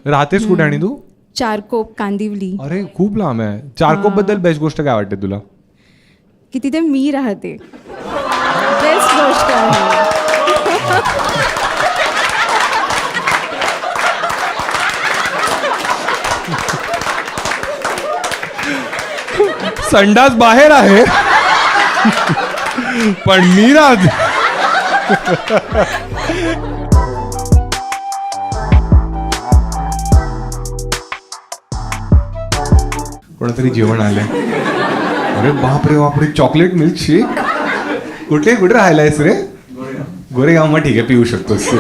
राहतेस कुठे आणि तू? चारकोप, कांदिवली. अरे खूप लांब आहे. चारकोप बद्दल बेस्ट गोष्ट काय वाटते तुला? की तिथे मी राहते. बेस्ट गोष्ट आहे. संडास बाहेर आहे पण मी राहते. कोणतरी जेवण आलंय. अरे बापरे बापरे, चॉकलेट मिल्क शेक. कुठे कुठे राहिलायस रे? गोरेगाव. मग ठीक आहे, पिऊ शकतोस तू.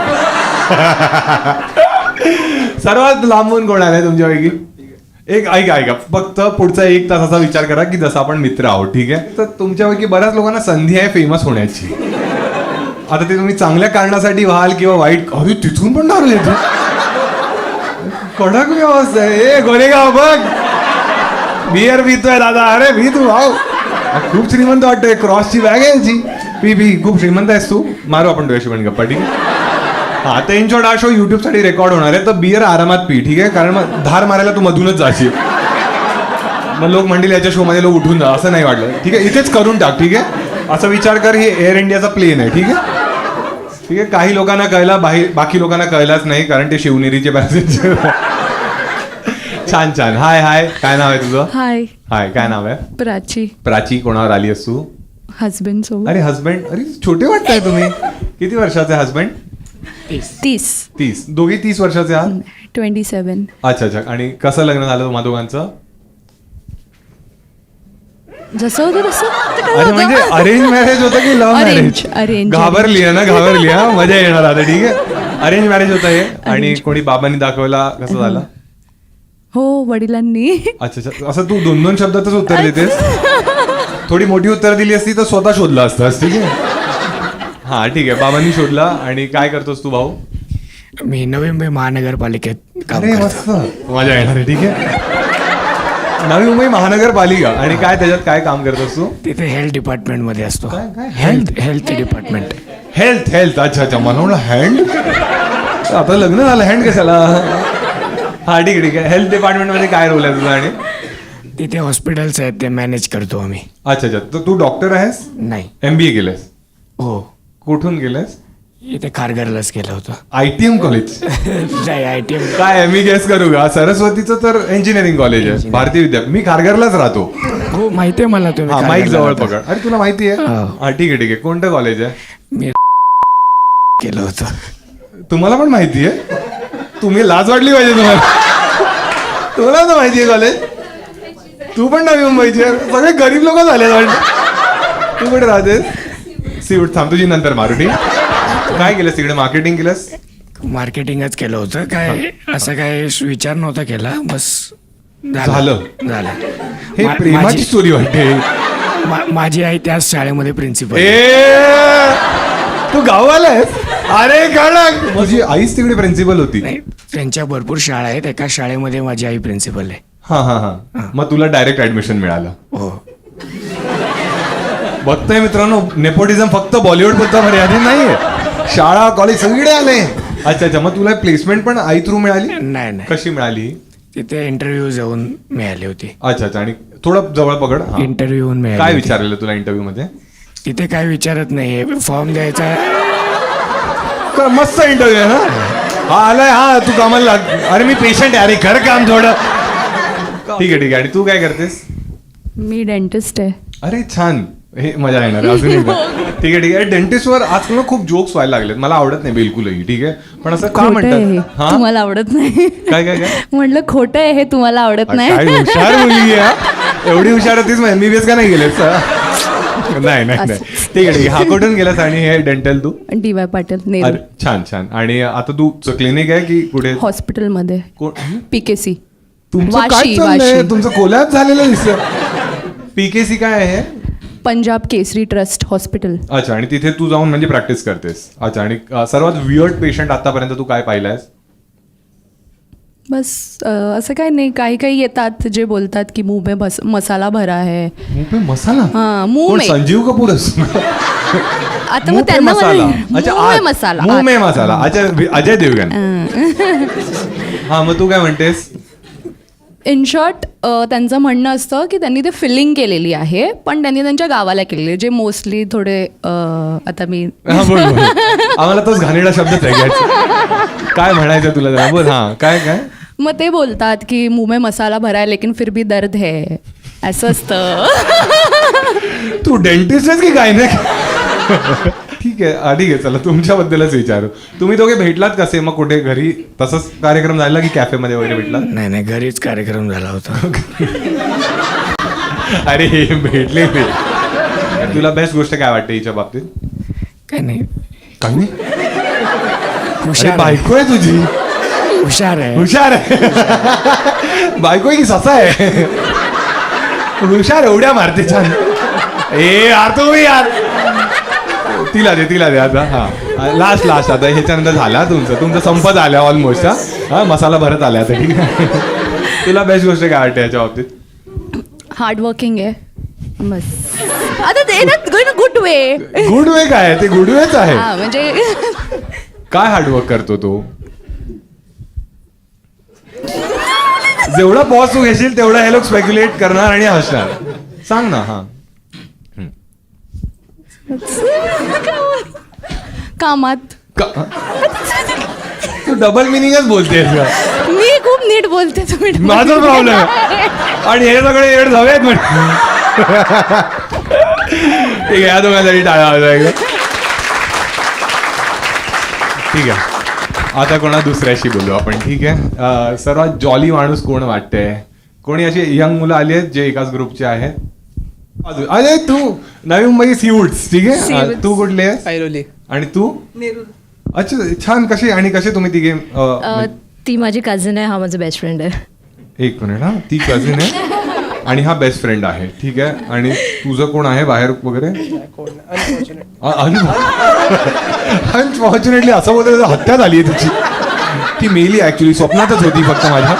सर्वात लांबून कोण आलाय तुमच्यापैकी? एक ऐका फक्त पुढचा 1 तासाचा विचार करा की जसं आपण मित्र आहोत, ठीक आहे? तर तुमच्यापैकी बऱ्याच लोकांना संधी आहे फेमस होण्याची. आता ते तुम्ही चांगल्या कारणासाठी व्हाल किंवा वाईट. अरे तिथून पण ठरले तू. कडक व्यवस्था आहे. ए गोरेगाव बघ, बियर पितोय दादा. अरे भी तू भाऊ, खूप श्रीमंत वाटतोय. क्रॉसची बॅग आहे याची. पी खूप श्रीमंत आहेस तू. मारू आपण तुझ्याशी पण गप्पा, ठीक आहे? हा, तर इन शॉर्ट हा शो युट्यूब साठी रेकॉर्ड होणार आहे. तर बियर आरामात पी, ठीक आहे? कारण मग धार मारायला तू मधूनच जाशील. मग लोक म्हणतील याच्या शो मध्ये लोक उठून जा, असं नाही वाटलं, ठीक आहे? इथेच करून टाक, ठीक आहे? असा विचार कर, हे एअर इंडियाचा प्लेन आहे, ठीक आहे? ठीक आहे. काही लोकांना कळला, बाकी लोकांना कळलाच नाही कारण ते शिवनेरीचे पॅसेंजर. छान छान. हाय, काय नाव आहे तुझं? हाय, काय नाव आहे? प्राची. कोणावर आली आहेस तू? हजबंड सोबत. अरे हजबंड. अरे छोटे वाटताय तुम्ही. किती वर्षाचे हजबंड? 30. दोघी 30 वर्षाचे आहात? 27. अच्छा. आणि कसं लग्न झालं तुम्हा दोघांचं? जसं होतं तसं. अरे म्हणजे अरेंज मॅरेज होतं की लव्ह मॅरेज? अरेंज. घाबरली हा, मजा येणार आता, ठीक आहे? अरेंज मॅरेज होतं हे. आणि कोणी बाबांनी दाखवला, कसं झालं? हो, वडिलांनी. अच्छा. असं तू 2 शब्दातच उत्तर देतेस? थोडी मोठी उत्तर दिली असती तर स्वतः शोधला असतास, ठीक आहे? हा, ठीक आहे. बाबांनी शोधला. आणि काय करतोस तू भाऊ? मी नवी मुंबई महानगरपालिकेत काम अरे करतो. मस्त, मजा येणार आहे, ठीक आहे? नवी मुंबई महानगरपालिका. आणि काय त्याच्यात काय काम करतोस तू? तिथे हेल्थ डिपार्टमेंट मध्ये असतो. काय? Health department. हेल्थ. अच्छा. मला म्हणलं हँड. आता लग्न झालं, हँड कशाला? हा, ठीक आहे. हेल्थ डिपार्टमेंट मध्ये काय रोल आहे तुझा? आणि तिथे हॉस्पिटल्स आहेत, ते मॅनेज करतो आम्ही. अच्छा. तर तू डॉक्टर आहेस? नाही. MBA केलंस? हो, कुठून केलंस? इथे खारघरलाच केलं होतं. ITM college? नाही, ITM. काय मी गेस करू का? सरस्वतीचं तर इंजिनिअरिंग कॉलेज आहे, भारतीय विद्यापीठ. मी खारघरलाच राहतो. हो, माहिती आहे मला. तुम्ही माईक खारघरला जवळ राहता. पकड. अरे तुला माहिती आहे? हो. हा, ठीक आहे. कोणतं कॉलेज आहे? मी केलं होतं. तुम्हाला पण माहिती आहे? तुम्ही लाज वाटली पाहिजे तुम्हाला. तुला तर माहिती आहे कॉलेज? तू पण नवी मुंबईची आहे. सगळे गरीब लोक झाले वाटत. तू कुठे राहतेस? सीट थांब, तुझी नंतर मारू, ठीक? काय केलंस तिकडे? मार्केटिंग केलंस? मार्केटिंगच केलं होतं. काय असं काय विचार नव्हता केला, बस झालं. हे प्रेमाची स्टोरी वाटते. माझी आई त्याच शाळेमध्ये प्रिन्सिपल. तू गावाला आहेस? अरे कडक. माझी आईच तिकडे प्रिन्सिपल होती. नाही, त्यांच्या भरपूर शाळा आहेत, एका शाळेमध्ये माझी आई प्रिन्सिपल आहे. हा. मग तुला डायरेक्ट ऍडमिशन मिळालं? हो. बघतोय मित्रांनो, नेपोटिझम फक्त बॉलिवूड पुरता मर्यादित नाहीये. शाळा कॉलेज सगळीकडे आले. अच्छा. मग तुला प्लेसमेंट पण आई थ्रू मिळाली? नाही. कशी मिळाली? तिथे इंटरव्ह्यू जाऊन मिळाली होती. अच्छा. आणि थोडं जवळ पकड. इंटरव्ह्यू मिळाली. काय विचारलेलं तुला इंटरव्ह्यू मध्ये? तिथे काय विचारत नाही, फॉर्म द्यायचा. मस्त इंटरव्ह्यू आहे ना? हा आलाय. हा, तू कामाला लाग. अरे मी पेशंट आहे. अरे कर काम थोडं. ठीक आहे. आणि तू काय करतेस? मी डेंटिस्ट आहे. अरे छान. हे मजा येणार अजून एकदा. ठीक आहे. डेंटिस्टवर आजकाल खूप जोक्स व्हायला लागलेत. मला आवडत नाही बिलकुलही, ठीक आहे? पण असं का म्हणतात? हा, तुम्हाला आवडत नाही? काय म्हटलं खोटं आहे हे, तुम्हाला आवडत नाही? काय हुशार मुलगी आहे. एवढी हुशार होतीच. MBBS का नाही गेलेस? नाही. ठीक आहे. हा, कुठून गेलास? आणि हे डेंटल तू? DY पाटील, नेहरू. छान. आणि आता तू क्लिनिक आहे की कुठे? हॉस्पिटलमध्ये. PKC. तुमचं काय चाललंय? तुमचं कोलॅप झालेलं दिसतं. PKC काय आहे? Punjab Kesari trust hospital. अच्छा. आणि तिथे तू जाऊन म्हणजे प्रॅक्टिस करतेस? अच्छा. आणि सर्वात वियर्ड पेशंट आतापर्यंत तू काय पाहिलायस? बस असं काही नाही. काही काही येतात जे बोलतात की मुंह में मसाला भरा है. मुंह पे मसाला? हां, मुंह कोण, में. संजीव कपूर असतो? आता मुंह मग पे त्यांना मसाला. अच्छा, मुंह में आत. मसाला. मुंह में मसाला. अच्छा, अजय देवगन. हा, मग तू काय म्हणतेस? इन शॉर्ट त्यांचं म्हणणं असतं की त्यांनी ते फिलिंग केलेली आहे, पण त्यांनी त्यांच्या गावाला केलेली आहे, जे मोस्टली थोडे आता मी हा, बोल बोल. आम्हाला तोच घाणेरडा शब्दच आहे घ्यायचा. काय म्हणायचं तुला जरा बोल. हा, काय काय? मग ते बोलतात की मुंह में मसाला भरा है लेकिन फिर भी दर्द है, असं असतं. तू डेंटिस्ट आहेस की काय नाही? ठीक आहे, ठीक आहे, चला तुमच्याबद्दलच विचारू. तुम्ही दोघे भेटलात कसे? मग कुठे, घरी तसंच कार्यक्रम झाला की कॅफेमध्ये वगैरे भेटला? नाही घरीच कार्यक्रम झाला होता. अरे भेटले ते. तुला बेस्ट गोष्ट काय वाटते हिच्या बाबतीत? काय नाही, काही नाही. अरे हुशार आहे. बायको आहे तुझी. हुशार आहे. हुशार आहे. बायको आहे की ससा आहे? हुशार एवढ्या मारते छान. ए यार तुम्ही यार, तिला दे आता. हा, लास्ट आता ह्याच्यानंतर झाला तुमचं संपत आल्या ऑलमोस्ट. हा, मसाला भरत आल्या आता. ठीक आहे. तुला बेस्ट गोष्ट काय वाटते याच्या बाबतीत? हार्डवर्किंग आहे बस. आता ते ना गुड वे. गुड वे काय आहे? ते गुड वेच आहे. हा म्हणजे काय हार्डवर्क करतो तो? जेवढा पॉज तू घेशील तेवढा हे लोक स्पेक्युलेट करणार आणि हसणार. सांग ना. हा, कामात. तू डबल मिनिंगच बोलतेस का? मी खूप नीट बोलते, तुम्ही माझा प्रॉब्लेम आहे. आणि हे सगळे येड जाऊयात म्हण. ठीक आहे, या दोघांसाठी टाळा वाजवायला. ठीक आहे, आता कोणा दुसऱ्याशी बोलू आपण. ठीक आहे, सर्वात जॉली माणूस कोण वाटतंय? कोणी अशी यंग मुलं आली आहेत जे एकाच ग्रुपचे आहेत? अरे तू नवी मुंबई सीवूड्स. ठीक आहे, Seawoods. तू कुठली आहेस? ऐरोली. आणि तू? अच्छा, छान. कसे तुम्ही तिघे? ती माझी कझन आहे, हा माझा बेस्ट फ्रेंड आहे. एक मिनिट. हा, ती कझिन आहे आणि हा बेस्ट फ्रेंड आहे. ठीक आहे, आणि तुझं कोण आहे बाहेर वगैरे? अनफॉर्च्युनेटली असं बोलतो, हत्या झाली आहे तुझी. ती मेली ऍक्च्युली, स्वप्नातच होती फक्त माझ्या,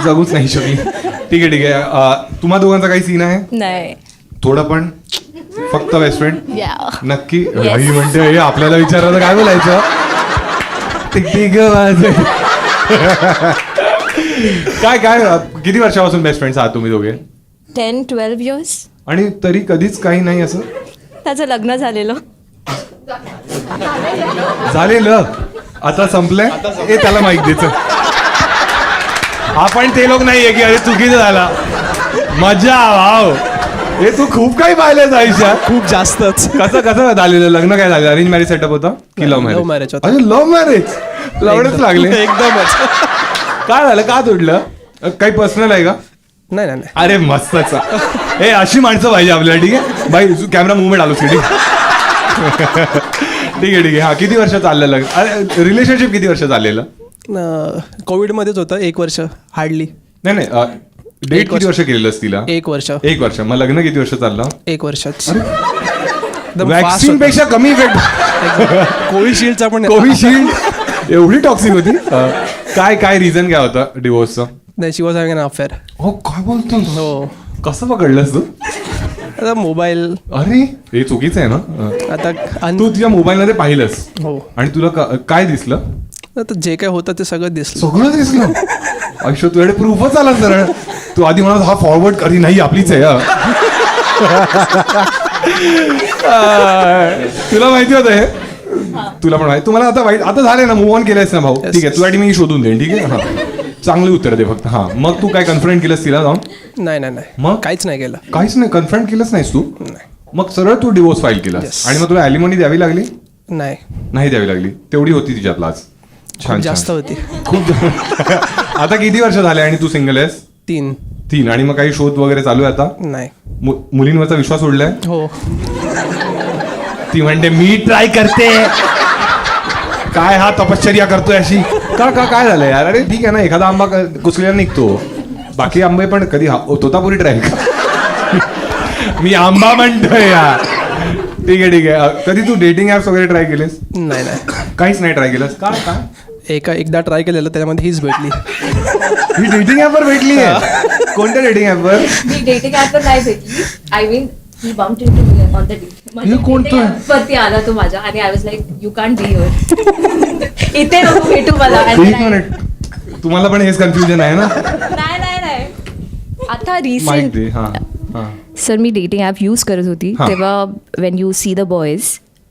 जगूच नाही शकली. ठीक आहे. तुम्हा दोघांचा काही सीन आहे? नाही. थोडं पण? फक्त बेस्ट फ्रेंड? Yeah. नक्की? Yes. ही म्हणते हे आपल्याला विचारायला काय बोलायचं? ठीक आहे. काय किती वर्षापासून बेस्ट फ्रेंड्स आहात तुम्ही दोघे? 10-12 years. आणि तरी कधीच काही नाही असं त्याचं लग्न झालेलं. झालेलं? आता संपलंय? ए त्याला माहित द्यायचं. आपण ते लोक नाहीये की अरे चुकीचं झाला. मजा वाव. हे तू खूप काही पाहिलंय आयुष्यात. खूप जास्तच. कसं झालेलं लग्न? काय झालं? अरेंज मॅरेज सेटअप होता की लव्ह Love मॅरेज? marriage होतं. अरे लव्ह मॅरेज. लवडच लागले. एकदमच. काय झालं? का तुटलं? काही पर्सनल आहे का? नाही. अरे मस्तच. हे अशी माणसं पाहिजे आपल्याला. ठीक आहे बाई, कॅमेरा मुवमेंट आलोच की. ठीक आहे. हा, किती वर्ष चाललं लग्न? अरे रिलेशनशिप किती वर्ष चाललेलं? कोविडमध्येच होतं 1 वर्ष हार्डली. नाही डेट किती वर्ष केलेलंस तिला? 1 वर्ष. 1 वर्ष. मग लग्न किती वर्ष चाललं? 1 वर्षच. वॅक्सिन पेक्षा कमी इफेक्ट. कोविशिल्डचा पण कोविशिल्ड एवढी टॉक्सिक होती? काय रिझन काय होतं डिवोर्सचं? नाही, शी वॉज हॅव्हिंग एन अफेअर. हो, काय बोलतो? हो. कसं पकडलंस तू? आता मोबाईल. अरे हे चुकीचं आहे ना? आता तू तुझ्या मोबाईल मध्ये पाहिलंस हो. आणि तुला काय दिसलं? आता जे काय होतं ते सगळं दिसलं. सगळं दिसलं. आयुष्य तुझ्याकडे प्रूफच आला सरळ. तू आधी म्हणत हा फॉरवर्ड करी नाही आपलीच आहे. तुला माहिती होतं हे? तुला पण माहिती? तुम्हाला आता वाईट आता झाले ना, मूव ऑन केलंयस ना भाऊ? Yes, ठीक आहे, yes. तुझ्यासाठी मी शोधून देईन. ठीक आहे. हा, चांगली उत्तर दे फक्त. हा, मग तू काय कन्फ्रंट केलंस तिला जाऊन? नाही. मग? काहीच नाही केलं. काहीच नाही कन्फ्रंट केलंच नाहीस तू? मग सरळ तू डिवोर्स फाईल केलास. Yes. आणि मग तुला ॲलिमनी द्यावी लागली? नाही, द्यावी लागली. तेवढी होती तिच्यात लाज. छान, जास्त छान. होती. खूप. आता किती वर्ष झाले आणि तू सिंगल आहेस? 3. आणि मग काही शोध वगैरे चालू आहे आता? नाही. मुलींवरचा विश्वास उडलाय? हो. ती म्हणते मी ट्राय करते. काय हा तपश्चर्या करतोय अशी? काय झालंय यार? अरे ठीक आहे ना, एखादा आंबा कुचलेला निघतो. बाकी आंबे पण कधी तोतापुरी ट्राय कर. मी आंबा म्हणतोय यार. ठीक आहे. कधी तू डेटिंग ऍप्स वगैरे ट्राय केलेस? नाही. काहीच नाही ट्राय केलंस? काय? एकदा ट्राय केलेलं त्याच्यामध्ये हीच भेटली. ही डेटिंग ॲपवर भेटली आहे. कोणत्या डेटिंग ॲपवर? मी डेटिंग ॲपवर नाही भेटली. I mean he bumped into me on the day. हे कोणतं? वरती आला तो माझ्या आणि I was like you can't be here. इथे नको भेटू मला. एक मिनिट, तुम्हाला पण हेच कन्फ्युजन आहे ना? नाही आता माहिती रिसेंट आहे. हां हां. सर मी डेटिंग ॲप यूज करत होती हा. तेव्हा Wien you see the boys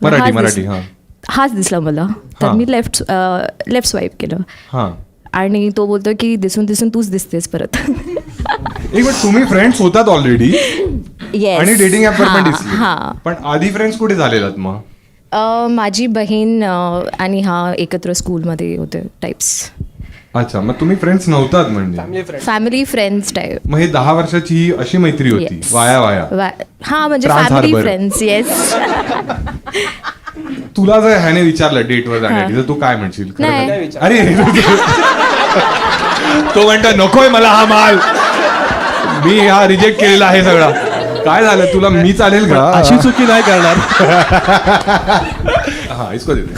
Marathi हां हाच दिसला मला. तर हा. मी लेफ्ट स्वाईप केलं हां. आणि तो बोलतो की दिसून दिसून तूच दिसतेस परत. एक मिनिट, तुम्ही फ्रेंड्स होतात ऑलरेडी Yes. आणि डेटिंग ॲपवर पण हा, दिसली. हा. पण आधी फ्रेंड्स कुठे झालेलात मग? माझी बहीण आणि हा एकत्र स्कूलमध्ये होते टाइप्स. अच्छा, मग तुम्ही फ्रेंड्स नव्हतात म्हणजे? Family friends type. मग हे 10 वर्षाची ही अशी मैत्री होती? Yes. वाया हा म्हणजे Trans family Harbor. Friends. Yes. तुला जर ह्याने विचारलं डेटवर जाण्यासाठी तर तू काय म्हणशील? खरं नाही. तर? अरे तो म्हणतो नकोय मला हा माल, मी हा रिजेक्ट केलेला आहे सगळा. काय झालं तुला? मी चालेल का? अशी चुकी नाही करणार. हा इसको देते.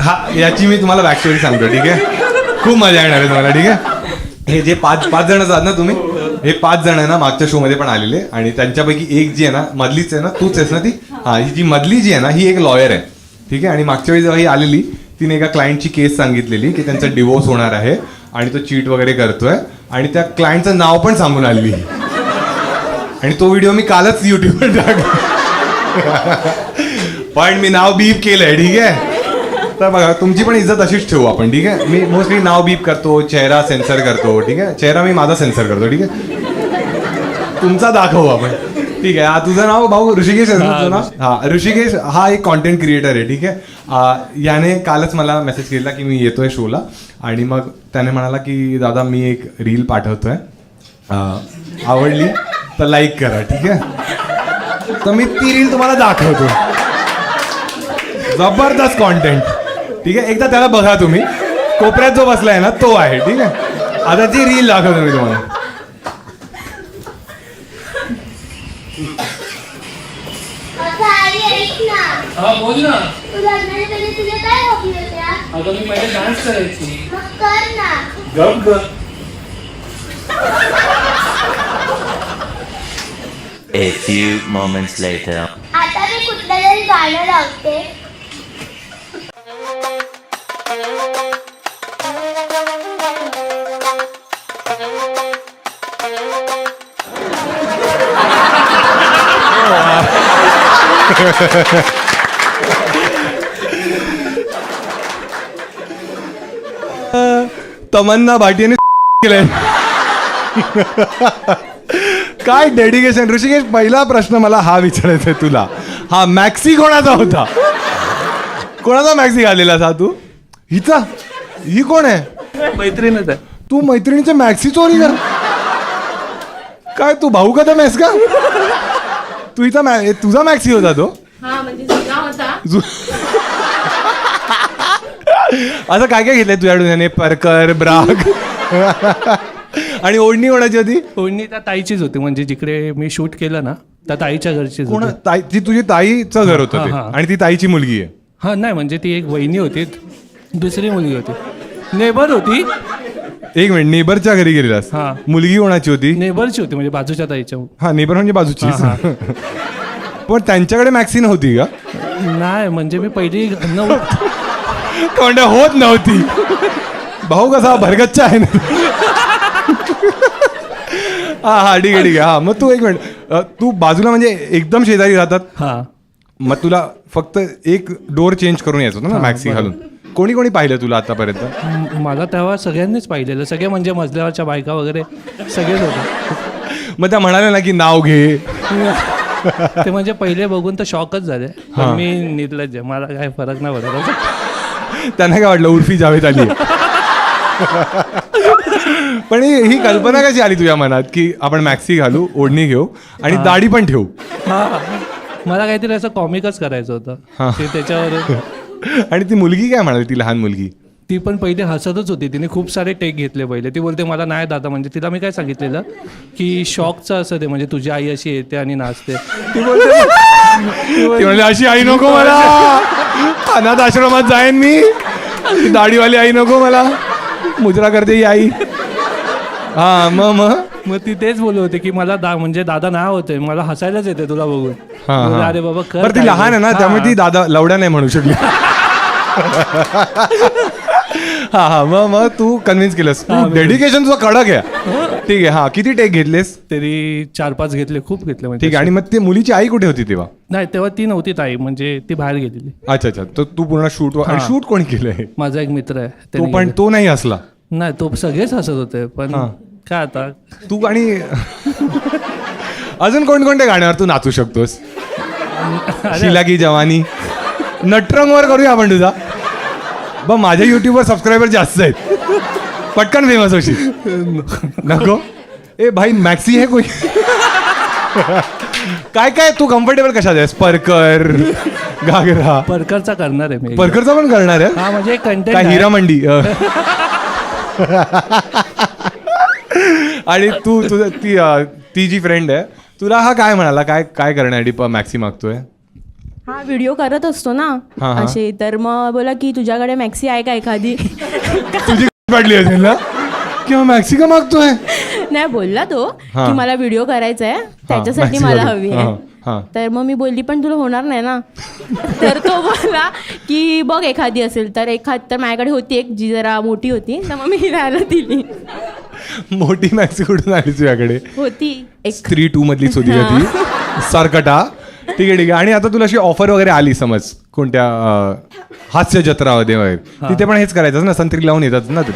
हा याची मी तुम्हाला बॅक स्टोरी सांगतो, ठीक आहे? खूप मजा येणार आहे तुम्हाला, ठीक आहे? हे जे पाच जण आहात ना तुम्ही, हे 5 जण आहे ना मागच्या शो मध्ये पण आलेले, आणि त्यांच्यापैकी एक जी आहे ना, मधलीच आहे ना, तूच आहेस ना ती? हा, ही जी मधली जी आहे ना, ही एक लॉयर आहे, ठीक आहे? आणि मागच्या वेळी जेव्हा ही आलेली, तिने एका क्लायंटची केस सांगितलेली की त्यांचा डिवोर्स होणार आहे आणि तो चीट वगैरे करतोय, आणि त्या क्लायंटचं नाव पण सांगून आलेली. आणि तो व्हिडिओ मी कालच युट्यूबवर टाकला, पण मी नाव बीप केलंय, ठीक आहे? तर बघा, तुमची पण इज्जत अशीच ठेवू आपण, ठीक आहे? मी मोस्टली नाव बीप करतो, चेहरा सेन्सर करतो, ठीक आहे? चेहरा मी माझा सेन्सर करतो, ठीक आहे? तुमचा दाखवू आपण, ठीक आहे? हा, तुझं नाव भाऊ ऋषिकेश आहे ना तुझं नाव? हा, ऋषिकेश हा एक कॉन्टेंट क्रिएटर आहे, ठीक आहे? याने कालच मला मेसेज केला की मी येतोय शोला, आणि मग त्याने म्हणाला की दादा मी एक रील पाठवतोय, आवडली तर लाईक करा, ठीक आहे? तर मी ती रील तुम्हाला दाखवतो. जबरदस्त कॉन्टेंट, ठीक आहे? एकदा त्याला बघा तुम्ही. कोपऱ्यात जो बसलाय ना तो आहे, ठीक आहे? आता ती रील दाखवतो मी तुम्हाला. बोल ना. तू लग्नाच्या पहिले तुझ्या काय हॉबी होत्या? अगं मी पहिले डान्स करायची. मग कर ना. गप ग. A few moments later. आता मी कुठलं तरी गाणं लावते. तमन्ना भाटियाने केलंय. काय डेडिकेशन. ऋषिकेश, पहिला प्रश्न मला हा विचारायचा आहे तुला. हा मॅक्सी कोणाचा होता? कोणाचा मॅक्सी घालेला सा तू? हिचा? ही कोण आहे? मैत्रीणच आहे. तू मैत्रिणीच्या मॅक्सी चोरी कर? काय तू भाऊ कदम आहेस का? तू हिचा तुझा मॅक्सी होता तो? हा म्हणजे जुना होता. असं काय काय घेतलंय तुझ्याकडून याने? परकर, ब्राग आणि ओढणी कोणाची होती? ओढणी त्या ताईचीच होती, म्हणजे जिकडे मी शूट केलं ना त्या ताईच्या घरचीच कोण? होती. ती तुझी ताईचं घर होतं ते? हा, हा. आणि ती ताईची मुलगी आहे? हा नाही, म्हणजे ती एक वहिनी होती, दुसरी मुलगी होती, नेबर होती. एक मिनिट, नेबरच्या घरी गेलेलास? हा. मुलगी कोणाची होती? नेबरची होती, म्हणजे बाजूच्या ताईच्या. हा, नेबर म्हणजे बाजूची. हा, पण त्यांच्याकडे मॅक्सिन होती का? नाही म्हणजे मी पहिली कोणत्या होत नव्हती. भाऊ कसा भरगच्चा आहे ना. हा ठीक आहे, ठीक आहे. हा, मग तू एक मिनिट, तू बाजूला म्हणजे एकदम शेजारी राहतात? हा. मग तुला फक्त एक डोर चेंज करून यायचं होतं ना मॅक्सी घालून? कोणी कोणी पाहिलं तुला आतापर्यंत? मला तेव्हा सगळ्यांनीच पाहिलेलं, सगळे म्हणजे मजल्यावरच्या बायका वगैरे सगळेच होते. मग त्या म्हणाल्या ना की नाव घे? ते म्हणजे पहिले बघून तर शॉकच झाले, पण मी निर्लज्ज, मला काय फरक नाही पडत. त्यांना काय वाटलं उर्फी जावेद आली? पण ही कल्पना कशी आली तुझ्या मनात की आपण मॅक्सी घालू, ओढणी घेऊ आणि दाढी पण ठेवू? हा, मला काहीतरी असं कॉमिकच करायचं होतं ते त्याच्यावर. आणि ती मुलगी काय म्हणाली, ती लहान मुलगी? ती पण पहिले हसतच होती. तिने खूप सारे टेक घेतले पहिले. ती बोलते मला नाही दादा, म्हणजे तिला मी काय सांगितलेलं की शॉकचं असं ते, म्हणजे तुझी आई अशी येते आणि नाचते. ती बोलते ती म्हणली अशी आई नको मला, अनाथ आश्रमात जाईन मी, ती दाढीवाली आई नको मला, मुजरा करते ही आई. हा मग ती तेच बोलत होते की मला म्हणजे दादा नाही होते, मला हसायलाच येते तुला बघून. बोलले, अरे बाबा कर. बरं ती लहान आहे ना, त्यामुळे ती दादा लवड्या नाही म्हणू शकली. हा मग तू कन्व्हिन्स केलंस. डेडिकेशन तुझं कडक आहे. ठीक आहे. हा किती टेक घेतलेस? तरी 4-5 घेतले, खूप घेतले म्हणजे. ठीक आहे. आणि मग ती मुलीची आई कुठे होती तेव्हा? नाही तेव्हा ती नव्हती ताई, म्हणजे ती बाहेर गेलेली. अच्छा. तर तू पूर्ण शूट कोणी केलंय? माझा एक मित्र आहे, तो त्याने पण केलं. तो नाही हसला? नाही, तो सगळेच हसत होते, पण काय आता. तू आणि अजून कोणकोणत्या गाण्यावर तू नाचू शकतोस? शिला की जवानी, नटरंगवर करूया आपण तुझा. बघ माझ्या युट्यूबवर सबस्क्रायबर जास्त आहेत, पटकन फेमस होशील. नको ए भाई, मॅक्सी है कोई? काय तू कम्फर्टेबल कशात आहेस? परकर, घागरा? परकरचा करणार आहे मी. परकरचा पण करणार आहे? हा म्हणजे कंटेंट काय हिरा मंडी? आणि तू तुझं ती जी फ्रेंड आहे तुला हा काय म्हणाला, काय करण्यासाठी मॅक्सी मागतोय? हा व्हिडिओ करत असतो ना असे, तर मग बोला की तुझ्याकडे मॅक्सी आहे का एखादी? तुझी पडली असेल ना किंवा मॅक्सी का मागतोय? नाही बोलला तो की मला व्हिडिओ करायचा आहे, त्याच्यासाठी मला हवी आहे. तर मग मी बोलली पण तुला होणार नाही ना. तर तो बोला की बघ एखादी असेल तर. तर माझ्याकडे होती एक जी जरा मोठी होती, तर मग मी राहायला दिली. मोठी मॅक्सी कुठून आली तुझ्याकडे? होती एक स्त्री 2 मधलीच होती का ती? सरकटा. ठीक आहे. आणि आता तुला अशी ऑफर वगैरे आली समज कोणत्या हास्य जत्रामध्ये वगैरे, तिथे पण हेच करायचं ना, संत्री लावून येतात ना तू?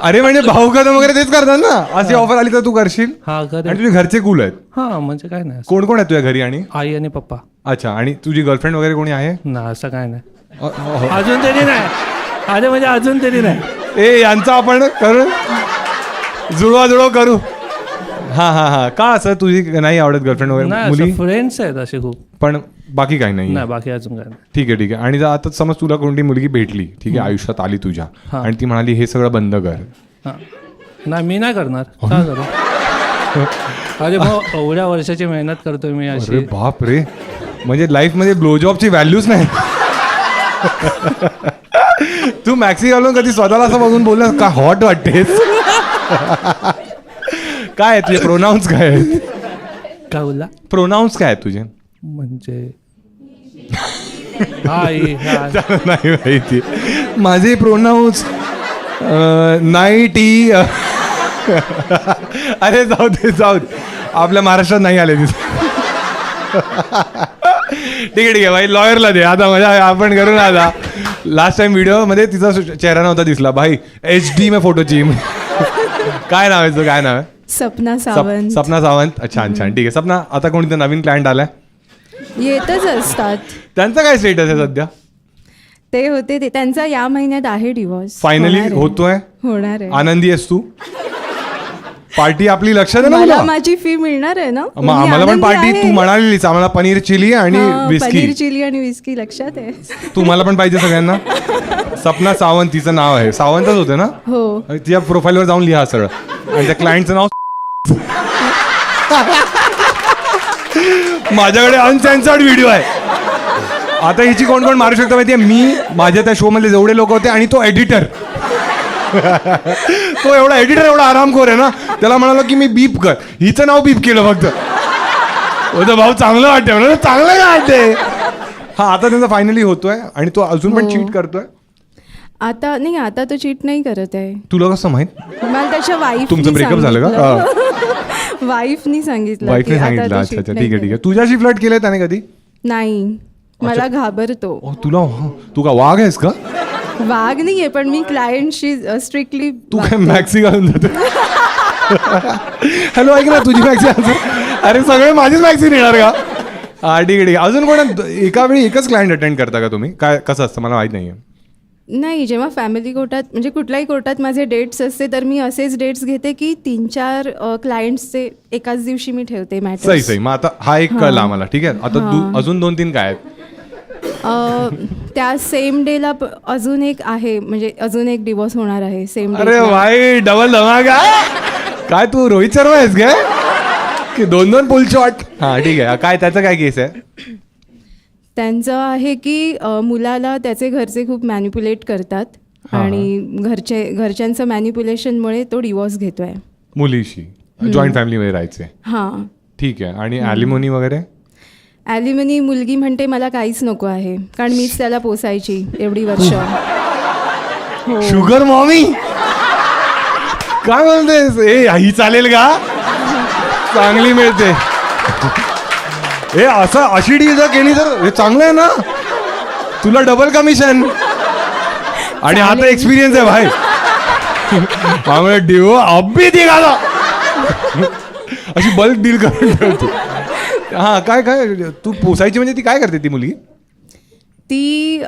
अरे म्हणजे भाऊ कदम वगैरे तेच करतात ना. अशी ऑफर आली तर तू करशील? हा आणि तुझे घरचे कूल आहेत? हा म्हणजे काय नाही. कोण कोण आहे तुझ्या घरी? आणि आई आणि पप्पा. अच्छा. आणि तुझी गर्लफ्रेंड वगैरे कोणी आहे? ना असं काय नाही, अजून तरी नाही. अरे म्हणजे अजून तरी नाही. ए यांचा आपण करू, जुळवा करू. हा का असं तुझी नाही आवडत गर्लफ्रेंड वगैरे? मुली फ्रेंड्स आहेत असे खूप, पण बाकी काही नाही? नाही बाकी अजून काय नाही. ठीक आहे. आणि जर आता समज तुला कोणती मुलगी भेटली, ठीक आहे, आयुष्यात आली तुझ्या, आणि ती म्हणाली हे सगळं बंद कर, नाही मी नाही करणार. का करू? अरे मग एवढ्या वर्षाची मेहनत करतोय मी अशी. अरे बाप रे, म्हणजे लाईफ मध्ये ब्लो जॉबची व्हॅल्यूच नाही. तू मॅक्सी घालून कधी स्वतःला असं बघून बोललास का हॉट वाटतेस? काय आहे तुझे प्रोनाऊन्स? काय आहेत? काय बोलला? प्रोनाऊन्स काय आहेत तुझे? म्हणजे नाही माहिती माझे प्रोनाऊन्स. नाही टी. अरे जाऊ दे, आपल्या महाराष्ट्रात नाही आले तिथे. ठीक आहे भाई, लॉयरला दे आता. मजा आपण करू ना आता. लास्ट टाइम व्हिडिओ मध्ये तिचा चेहरा नव्हता दिसला भाई. HD में फोटो चाहिए. काय नाव आहे तुझं? काय नाव आहे? सपना सावंत. सपना सावंत. छान. ठीक आहे. सपना, आता कोणीतरी नवीन क्लायंट आलाय? येतच असतात. त्यांचा काय स्टेटस आहे सध्या? ते होते ते, त्यांचा या महिन्यात आहे डिवोर्स. फायनली होतोय? होणार आहे. आनंदी आहेस तू? पार्टी आपली लक्षात आहे ना? मला माझी फी मिळणार आहे ना. मग आम्हाला पण पार्टी. तू म्हणालीस आम्हाला पनीर चिली आणि विस्की. पनीर चिली आणि विस्की लक्षात आहे. तुम्हाला पण पाहिजे सगळ्यांना? सपना सावंत तिचं नाव आहे. सावंतच होते ना? हो. तिच्या प्रोफाईलवर जाऊन लिहा सगळं. आणि त्या क्लायंटचं नाव माझ्याकडे अनसेन्सर्ड व्हिडिओ आहे. आता हिची कोण कोण मारू शकतो माहितीये? मी, माझ्या त्या शो मधले जेवढे लोक होते, आणि तो एडिटर. तो एवढा एडिटर एवढा आरामखोर आहे ना, त्याला म्हणालो की मी बीप कर, हिचं नाव बीप केलं फक्त. होतं भाऊ चांगलं वाटतंय म्हणून. चांगलं काय वाटतंय? हा आता त्यांचा फायनली होतोय आणि तो अजून पण चीट करतोय. आता नाही, आता तो चीट नाही करत आहे. तुला कसं माहित? मला त्याच्या वाईफ. तुमचं ब्रेकअप झालं का? वाईफनी सांगितलं. वाईफने सांगितलं. अच्छा. ठीक आहे. तुझ्याशी फ्लर्ट केलंय त्याने कधी? नाही, मला घाबरतो. तुला तू का वाघ आहेस का? वाघ नाहीये, पण मी क्लायंटशी स्ट्रिक्टली. तू काय मॅक्सी घालून जातो? हॅलो ऐक ना, तुझी मॅक्सी असेल? अरे सगळे माझीच मॅक्सी येणार का? हा ठीक आहे. अजून कोण एका वेळी एकच क्लायंट अटेंड करता का तुम्ही? काय कसं असतं मला माहित नाहीये. नाही, जेव्हा फॅमिली कोर्टात म्हणजे कुठल्याही कोर्टात माझे डेट्स असते तर मी असेच डेट्स घेते की 3-4 क्लायंट्सचे एकाच दिवशी मी ठेवते मॅटर. सही. मग आता हा एक कळला आम्हाला. ठीक आहे. आता अजून 2-3 काय आहेत? त्या सेम डेला अजून एक आहे, म्हणजे अजून एक डिवोर्स होणार आहे सेम अरे भाई डबल धमाका. काय तू रोहित शर्मा आहेस काय की 2 पुल शॉट? हा ठीक आहे. काय त्याचं काय केस आहे? त्यांचं आहे की मुलाला त्याचे घरचे खूप मॅनिप्युलेट करतात आणि घरच्यांचं मॅनिप्युलेशनमुळे तो डिवोर्स घेतोय. मुलीशी जॉईंट फॅमिलीमध्ये राहायचे. हां. ठीक आहे. आणि ॲलिमोनी वगैरे? ॲलिमनी मुलगी म्हणते मला काहीच नको आहे, कारण मीच त्याला पोसायची एवढी वर्ष. शुगर मॉमी काय बोलतेस? ही चालेल का? चांगली मिळते. अशी डील जर केली तर हे चांगलं आहे ना, तुला डबल कमिशन. आणि आता एक्सपिरियन्स आहे भाई. त्यामुळे डिओ अब्बी दिघाला अशी बल्क डील करून ठेवतो. हा काय काय तू पोसायची म्हणजे ती काय करते ती मुलगी? ती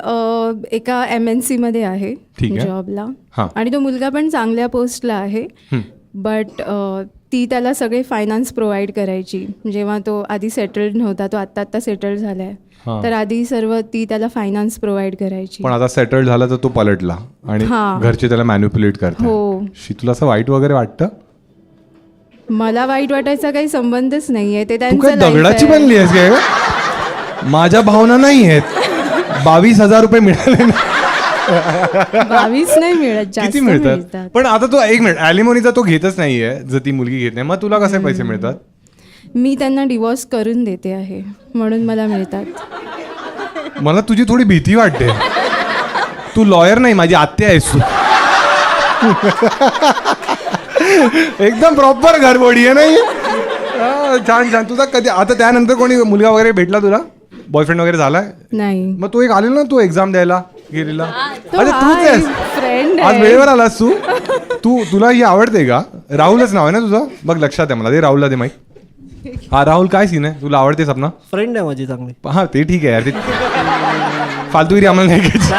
एका MNC मध्ये आहे जॉबला, आणि तो मुलगा पण चांगल्या पोस्टला आहे. बट ती त्याला सगळे फायनान्स प्रोव्हाइड करायची. जेव्हा तो आधी सेटल्ड नव्हता, तो आत्ता सेटल्ड झालाय, तर आधी सर्व ती त्याला फायनान्स प्रोव्हाइड करायची. पण आता सेटल्ड झाला तर तो पलटला आणि घरचे त्याला मॅन्युप्युलेट करतात. हो. तुला असं वाईट वगैरे वाटतं? मला वाईट वाटायचा काही संबंधच नाहीये. ते तू काय त्यांचं दगडाची बनली आहेस काय? माझ्या भावना नाही आहेत. 22,000 रुपये मिळाले ना. 22 नाही मिळत, जास्त किती मिळतात? पण आता तो एक मिनिट, ॲलिमोनीचा तो घेतच नाहीये जर ती मुलगी घेत नाही, मग तुला कसे पैसे मिळतात? मी त्यांना डिवोर्स करून देते आहे म्हणून मला मिळतात. मला तुझी थोडी भीती वाटते. तू लॉयर नाही, माझी आत्या आहेस तू. एकदम प्रॉपर घरबोडी आहे नाही. छान छान. तुझा कधी आता त्यानंतर कोणी मुलगा वगैरे भेटला तुला? बॉयफ्रेंड वगैरे झालाय? नाही. मग तू एक आलेला ना, तू एक्झाम द्यायला गेलेला. अरे तूच आहेस. फ्रेंड आज वेळेवर आलास तू. तुला ही आवडते का? राहुलच नाव आहे ना तुझं? बघ लक्षात आहे मला. ते राहुलला दे माईक. हा राहुल, काय सीन आहे? तुला आवडते सपना? फ्रेंड आहे माझी चांगली. हा ते ठीक आहे यार, ते फालतूगिरी आम्हाला नाही घ्यायची.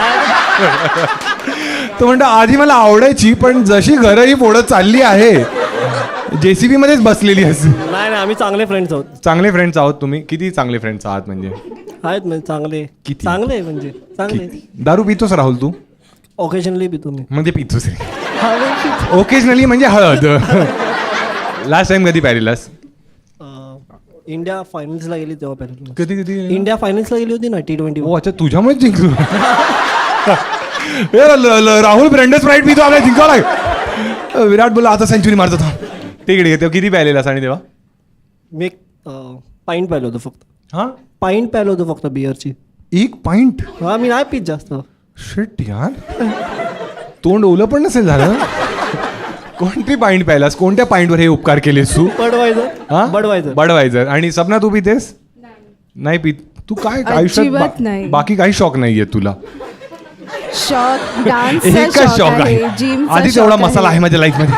तो म्हणतो आधी मला आवडायची, पण जशी घरं ही पुढं चालली आहे JCB मध्येच बसलेली असते. नाही आम्ही चांगले फ्रेंड्स आहोत. चांगले फ्रेंड्स आहोत तुम्ही? किती चांगले फ्रेंड्स आहात म्हणजे? आहेत म्हणजे चांगले. किती? चांगले म्हणजे चांगले. दारू पितोस राहुल तू? ओकेजनली पितो मी. म्हणजे पितोस रे? ओकेजनली म्हणजे हळद. लास्ट टाइम कधी प्यायलेलास? इंडिया फायनल्सला गेली तेव्हा पहिल्यांदा. कधी कधी? इंडिया फायनल्सला गेली होती ना T20. हो अच्छा, तुझ्यामुळेच जिंकलो. राहुल ब्रँडस स्प्राईट पितो, आपल्याला जिंकावला. विराट बोला आता सेंचुरी मारतो थांब. तिकडे तेव्हा किती प्यायलेलास? आणि तेव्हा मी एक पाईंट प्यायलो होतो फक्त. हा पाईंट प्यायलो होतो फक्त बिअरची. 1 pint? हा मी नाही पित जास्त. शिट यार, तोंड ओलं पण नसेल झालं. कोणती पाईंट प्यायलास? कोणत्या पाईंटवर हे उपकार केलेस तू? बडवायझर. आणि सपना तू पितेस? नाही पित. तू काय आयुष्यात बाकी काही शॉक नाहीये तुला? शॉक डान्स एकच शॉक आहे. आधी तेवढा मसाला आहे माझ्या लाईफ मध्ये.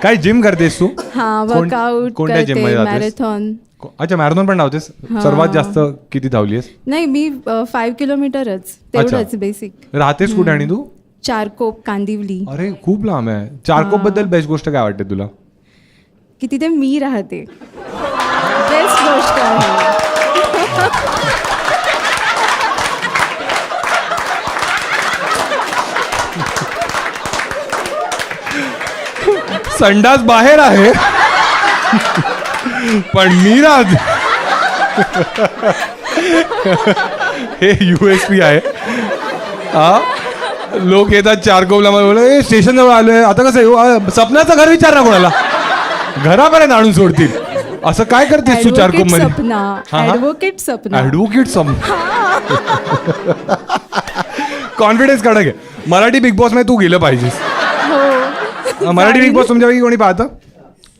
काय जिम करतेस तू? हां, वर्कआउट कोणत्या जिम मध्ये जातेस? मॅरेथॉन. अच्छा, मॅरेथॉन पण धावतेस? सर्वात जास्त किती धावलीस? नाही, मी 5 किलोमीटरच, तेवढंच बेसिक. राहतेस कुठे आणि तू? चारकोप, कांदिवली. अरे खूप लांब आहे. चारकोप बद्दल बेस्ट गोष्ट काय वाटते तुला? की तिथे मी राहते. बेस्ट गोष्ट आहे. संडास बाहेर आहे पण मी राहते. हे USP आहे. हा, लोक येतात चारकोपला, बोला स्टेशन जवळ आलोय, आता कसं सपनाचं घर विचार ना कोणाला, घरापर्यंत आणून सोडतील. असं काय करतेस तू चारकोप मध्ये? ॲडव्होकेट सपना. कॉन्फिडन्स कडक आहे. मराठी बिग बॉस मध्ये तू गेलं पाहिजेस. मराठी बिग बॉस तुमच्यापैकी कोणी पाहतं?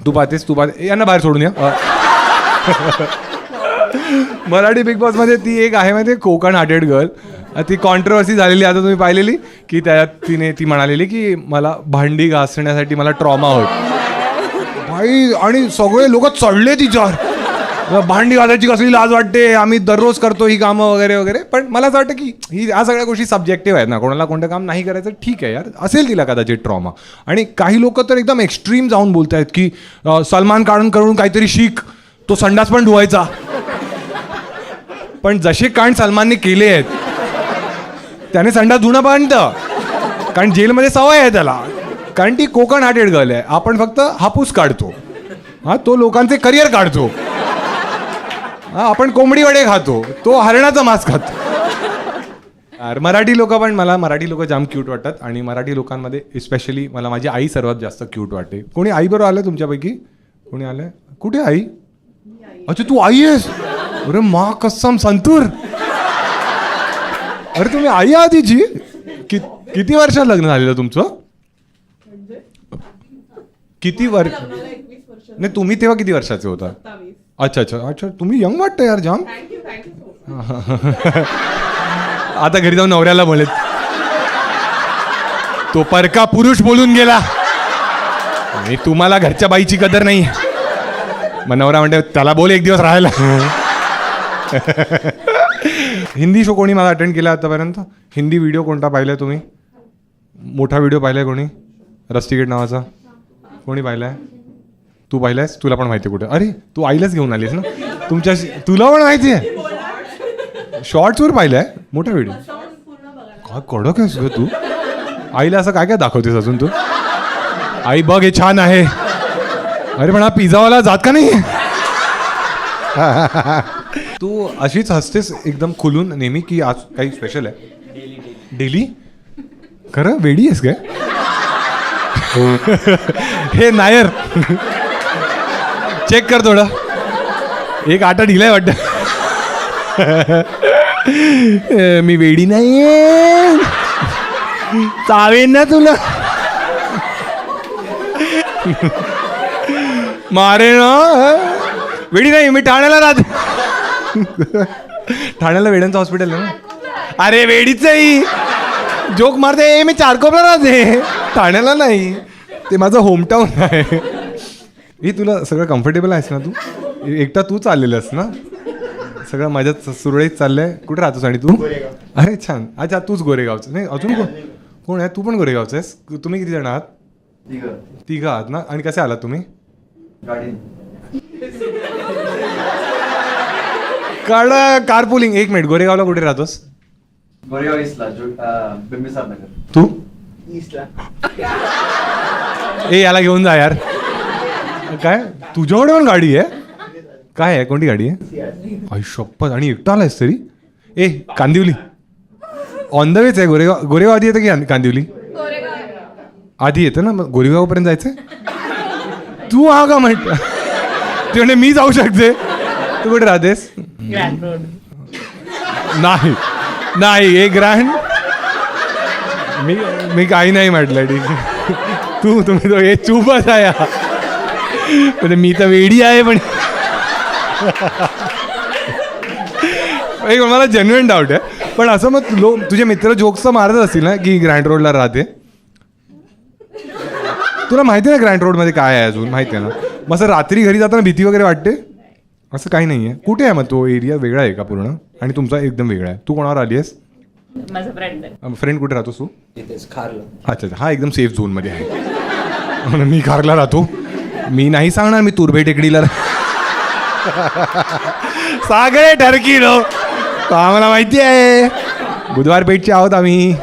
तू पाहतेस? यांना बाहेर सोडून या. मराठी बिग बॉस मध्ये ती एक आहे माहिती, कोकण हार्टेड गर्ल. ती कॉन्ट्रोवर्सी झालेली आता तुम्ही पाहिलेली, की त्यात ती म्हणालेली की मला भांडी घासण्यासाठी मला ट्रॉमा होत भाई, आणि सगळे लोक चढले तिच्यावर. भांडी घासायची कसली लाज वाटते, आम्ही दररोज करतो ही कामं वगैरे वगैरे. पण मला असं वाटतं की ही या सगळ्या गोष्टी सब्जेक्टिव्ह आहेत ना. कोणाला कोणतं काम नाही करायचं, ठीक आहे यार, असेल तिला कदाचित ट्रॉमा. आणि काही लोक तर एकदम एक्स्ट्रीम जाऊन बोलत आहेत की सलमान खान कडून काहीतरी शिक, तो संडास पण धुवायचा. पण जसे कांड सलमानने केले आहेत त्याने संडास धुणं बांधतं, कारण जेलमध्ये सवय आहे त्याला, कारण ती कोकण हार्टेड गर्ल आहे. आपण फक्त हापूस काढतो, हा तो लोकांचे करिअर काढतो. हा आपण कोंबडी वडे खातो, तो हरणाचा मांस खातो. यार मराठी लोक पण, मला मराठी लोक जाम क्यूट वाटतात. आणि मराठी लोकांमध्ये स्पेशली मला माझी आई सर्वात जास्त क्यूट वाटते. कोणी आई बरोबर आलं तुमच्यापैकी? कोणी आलंय? कुठे आई? अच्छा तू आई आहेस? अरे मा कसम संतूर. अरे तुम्ही आई आहात तिची? किती वर्षात लग्न झालेलं तुमचं? किती वर्ष? नाही तुम्ही तेव्हा किती वर्षाचे होता? अच्छा अच्छा अच्छा, तुम्ही यंग वाटतं यार जाम. आता घरी जाऊन नवऱ्याला बोलेत, तो परका पुरुष बोलून गेला, आणि तुम्हाला घरच्या बाईची कदर नाही. मग नवरा म्हणते त्याला बोल एक दिवस राहायला. हिंदी शो कोणी मला अटेंड केला आतापर्यंत? हिंदी व्हिडिओ कोणता पाहिलाय तुम्ही? मोठा व्हिडिओ पाहिलाय कोणी? रस्टिकेट नावाचा कोणी पाहिलाय? तू पाहिलायस? तुला पण माहिती कुठे? अरे तू आईलाच घेऊन आलीस ना तुमच्याशी, तुला पण माहिती आहे. शॉर्ट्सवर पाहिलाय मोठा व्हिडिओ? काय कडक आहेस ग तू. आईला असं काय काय दाखवतेस अजून तू? आई बघ हे छान आहे. अरे पण हा पिझ्झावाला जात का नाही? तू अशीच हसतेस एकदम खुलून नेहमी, की आज काही स्पेशल आहे? डेली? खरं वेडी आहेस काय? हे नायर चेक कर थोडं, एक आटा ढिलाय वाटतं. मी वेडी नाहीये, चावेन ना तुला. मारे ना. वेडी नाही, मी ठाण्याला राहते. ठाण्याला वेड्यांचं हॉस्पिटल आहे ना. अरे वेडीच आहे, जोक मारते. मी चारकोपला राहते, ठाण्याला नाही. ते माझं होमटाऊन आहे. हे तुला सगळं कम्फर्टेबल आहेस ना? तू एकटा तू चाललेलंस ना? सगळं माझ्यात सुरळीत चाललंय. कुठे राहतोस आणि तू? अरे छान. अच्छा तूच गोरेगावचं? नाही अजून कोण आहे? तू पण गोरेगावचं आहेस? तुम्ही किती जण आहात? तिघं आहात ना. आणि कसे आलात तुम्ही? Car pulling. एक मिनिट, गोरेगावला कुठे राहतोस? गोरेगाव ईस्टला, बिंबिसार नगर. तू? ईस्टला. ए याला घेऊन जा यार. काय तुझ्याकडे पण गाडी आहे? काय आहे, कोणती गाडी आहे? आई शपथ. आणि एकटा आलायस तरी? ए कांदिवली ऑन द वेच आहे. गोरेगाव आधी येतं की कांदिवली आधी येतं ना? मग गोरेगावपर्यंत जायचंय. तू हा का म्हणत? ते म्हणजे मी जाऊ शकते. तू कुठे राहतेस? नाही नाही हे ग्रँड मी काही नाही म्हटलं. ठीक आहे तुम्ही तो हे चूपच आहे. म्हणजे मी तर वेडी आहे पण. मला जेन्युइन डाऊट आहे. पण असं मग तुझे मित्र जोक्स तर मारत असतील ना की ग्रँड रोडला राहते? तुला माहिती आहे ना ग्रँड रोडमध्ये काय आहे अजून? माहिती आहे ना? मग असं रात्री घरी जाताना भीती वगैरे वाटते? असं काही नाही आहे. कुठे आहे मग तो एरिया? वेगळा आहे का पूर्ण? आणि तुमचा एकदम वेगळा आहे. तू कोणावर आली आहेस? माझा फ्रेंड आहे. फ्रेंड कुठे राहतोस तू? खारला. अच्छा अच्छा, हा एकदम सेफ झोनमध्ये आहे. मी खारला राहतो. मी नाही सांगणार मी तुरबे टेकडीला सागरे ठरकी लो. आम्हाला माहिती आहे बुधवार पेठचे आहोत आम्ही.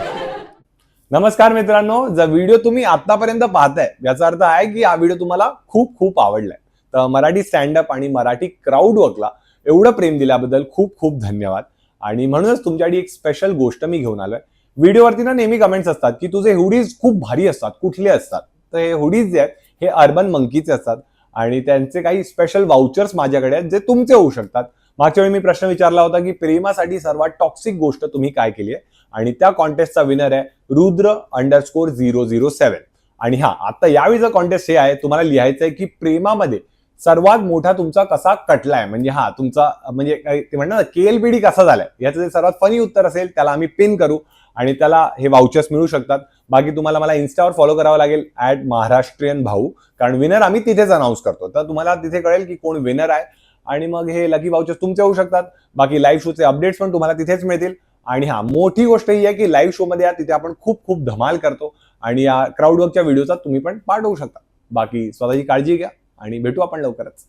नमस्कार मित्रांनो, जर व्हिडिओ तुम्ही आतापर्यंत पाहताय याचा अर्थ आहे की हा व्हिडिओ तुम्हाला खूप खूप आवडलाय. तर मराठी स्टँडअप आणि मराठी क्राऊड वर्कला एवढं प्रेम दिल्याबद्दल खूप खूप धन्यवाद. आणि म्हणूनच तुमच्यासाठी एक स्पेशल गोष्ट मी घेऊन आलोय. व्हिडिओवरती ना नेहमी कमेंट्स असतात की तुझे हुडीज खूप भारी असतात, कुठले असतात? तर हे हुडीज जे आहेत हे अर्बन मंकीचे असतात आणि त्यांचे काही स्पेशल वाउचर्स माझ्याकडे आहेत जे तुमचे होऊ शकतात. मागच्या वेळी मी प्रश्न विचारला होता की प्रेमासाठी सर्वात टॉक्सिक गोष्ट तुम्ही काय केली आहे, आणि त्या कॉन्टेस्टचा विनर आहे रुद्र_007. आणि हा आता यावेळीचं कॉन्टेस्ट हे आहे, तुम्हाला लिहायचं आहे की प्रेमामध्ये सर्वात मोठा तुमचा कसा कटलाय, म्हणजे हा तुमचा म्हणजे ते म्हणतात KLPD कसा झालाय याचं जे सर्वात फनी उत्तर असेल त्याला आम्ही पिन करू आणि त्याला हे वाउचर्स मिळू शकतात. बाकी तुम्हाला मला इन्स्टावर फॉलो करावं लागेल @महाराष्ट्रीयन भाऊ, कारण विनर आम्ही तिथेच अनाऊन्स करतो. तर तुम्हाला तिथे कळेल की कोण विनर आहे आणि मग हे लकी वाउचर्स तुमचे होऊ शकतात. बाकी लाईव्ह शोचे अपडेट्स पण तुम्हाला तिथेच मिळतील. आणि हा मोठी गोष्ट ही आहे की लाईव्ह शो मध्ये तिथे आपण खूप खूप धमाल करतो आणि या क्राऊड वर्कच्या व्हिडिओचा तुम्ही पण पार्ट होऊ शकता. बाकी स्वतःची काळजी घ्या आणि भेटू आपण लवकरच.